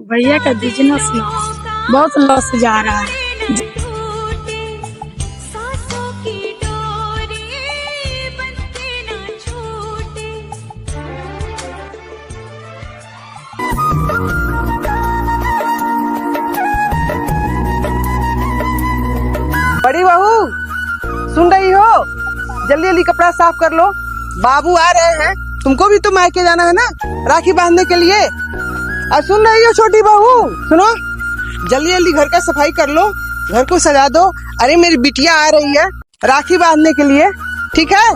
भैया का बिजनेस में बहुत लॉस जा रहा है। बड़ी बहू सुन रही हो? जल्दी जल्दी कपड़ा साफ कर लो, बाबू आ रहे हैं। तुमको भी तो मायके जाना है ना राखी बांधने के लिए। और सुन रही हो छोटी बहू, सुनो, जल्दी जल्दी घर का सफाई कर लो, घर को सजा दो। अरे मेरी बिटिया आ रही है राखी बांधने के लिए, ठीक है?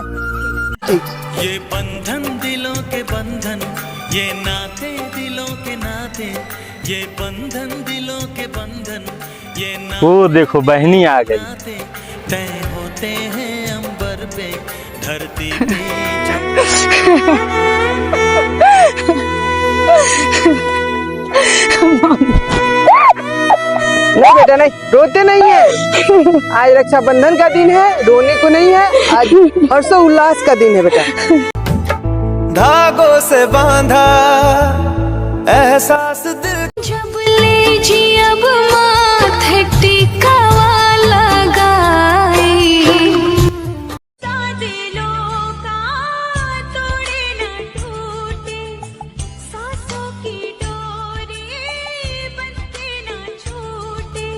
ठीक। ये बंधन दिलों के बंधन, ये नाते दिलों के नाते, ये बंधन दिलों के बंधन, ये वो देखो बहनी आ गई। तय होते हैं अंबर पे धरती पे। नहीं बेटा नहीं, रोते नहीं है। आज रक्षाबंधन का दिन है, रोने को नहीं है। आज हर्षोल्लास का दिन है बेटा। धागों से बांधा एहसास दिल, जब लीजिए अब माथे टीका लगाई, दिलों का तोड़े न टूटे, सांसों की डोरी बनते न छूटे।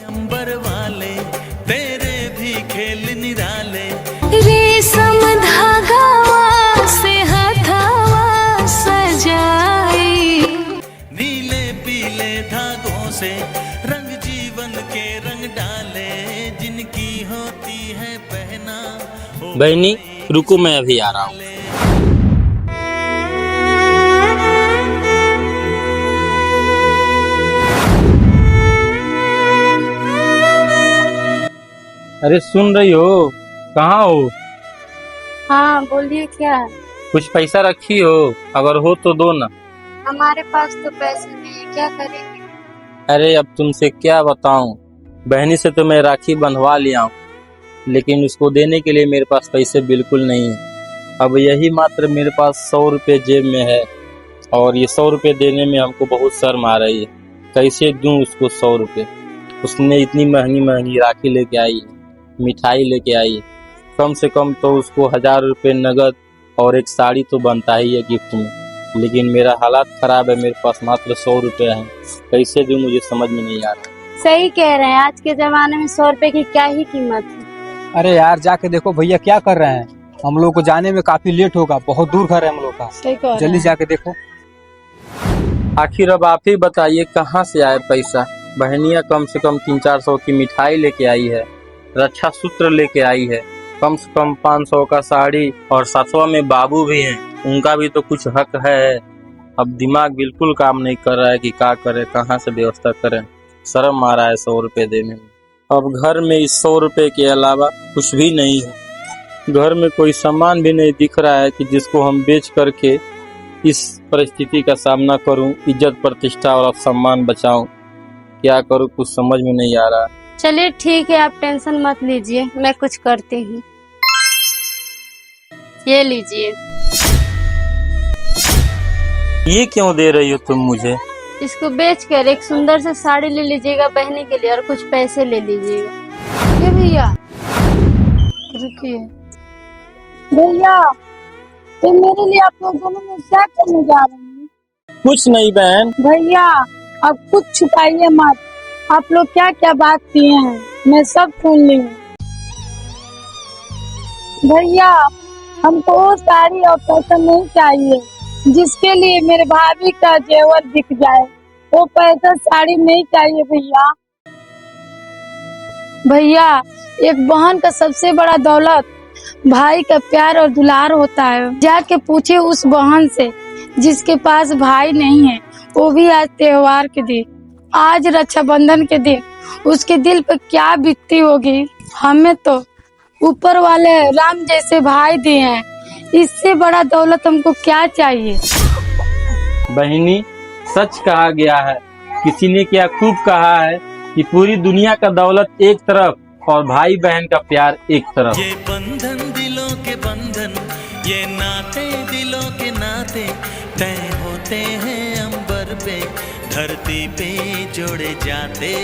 अंबर वाले तेरे भी खेल निराले, रेशम धागा से हथवा सजाई, नीले पीले धागों से रंग जीवन के रंग डाले, जिनकी होती है पहना। बहनी रुको, मैं अभी आ रहा हूँ। अरे सुन रही हो? कहाँ हो? हाँ बोलिए, क्या है? कुछ पैसा रखी हो? अगर हो तो दो ना। हमारे पास तो पैसे नहीं है, क्या करेंगे? अरे अब तुमसे क्या बताऊं, बहनी से तो मैं राखी बंधवा लिया हूँ, लेकिन उसको देने के लिए मेरे पास पैसे बिल्कुल नहीं है। अब यही मात्र मेरे पास 100 रुपये जेब में है, और ये 100 रुपये देने में हमको बहुत शर्म आ रही है। कैसे दूं उसको 100 रुपये? उसने इतनी महंगी महंगी राखी लेके आई है, मिठाई लेके आई है, कम से कम तो उसको 1000 रुपये नगद और एक साड़ी तो बनता ही है गिफ्ट में। लेकिन मेरा हालात खराब है, मेरे पास मात्र 100 रुपये हैं, कैसे दूं मुझे समझ में नहीं आ रहा। सही कह रहे हैं, आज के जमाने में 100 रुपए की क्या ही कीमत है। अरे यार जाके देखो भैया क्या कर रहे हैं। हम लोग को जाने में काफी लेट होगा, बहुत दूर घर है हम लोग का। सही कह रहे हैं। जल्दी जाके देखो। आखिर अब आप ही बताइए कहाँ से आए पैसा। बहनियां कम से कम 300-400 की मिठाई लेके आई है, रक्षा सूत्र लेके आई है, कम से कम 500 का साड़ी, और 700 में बाबू भी हैं, उनका भी तो कुछ हक है। अब दिमाग बिल्कुल काम नहीं कर रहा है कि क्या करे, कहाँ से व्यवस्था करें। शर्म आ रहा है 100 रुपये देने में। अब घर में इस 100 रुपये के अलावा कुछ भी नहीं है। घर में कोई सामान भी नहीं दिख रहा है कि जिसको हम बेच करके इस परिस्थिति का सामना करूं, इज्जत प्रतिष्ठा और सम्मान बचाऊं। क्या करूं, कुछ समझ में नहीं आ रहा। चलिए ठीक है, आप टेंशन मत लीजिए, मैं कुछ करती हूँ। ये लीजिए। ये क्यों दे रही हो तुम मुझे? इसको बेचकर एक सुंदर सा साड़ी ले लीजिएगा बहनी के लिए, और कुछ पैसे ले लीजिएगा। ये भैया रुकिए। भैया तो मेरे लिए आप लोग दोनों में क्या करने जा रहे हैं? कुछ नहीं बहन। भैया अब कुछ छुपाइए मत, आप लोग क्या क्या बात किए हैं मैं सब सुन ली हूँ। भैया हमको वो साड़ी और पैसा नहीं चाहिए जिसके लिए मेरे भाभी का जेवर दिख जाए, वो पैसा साड़ी नहीं चाहिए भैया। भैया एक बहन का सबसे बड़ा दौलत भाई का प्यार और दुलार होता है। जाके पूछे उस बहन से जिसके पास भाई नहीं है, वो भी आज त्योहार के दिन, आज रक्षाबंधन के दिन उसके दिल पर क्या बीतती होगी। हमें तो ऊपर वाले राम जैसे भाई दिए हैं, इससे बड़ा दौलत हमको क्या चाहिए। बहनी सच कहा गया है, किसी ने क्या खूब कहा है कि पूरी दुनिया का दौलत एक तरफ और भाई बहन का प्यार एक तरफ। ये बंधन दिलों के बंधन, ये नाते दिलों के नाते, तय होते हैं अंबर पे, धरती पे जोड़े जाते।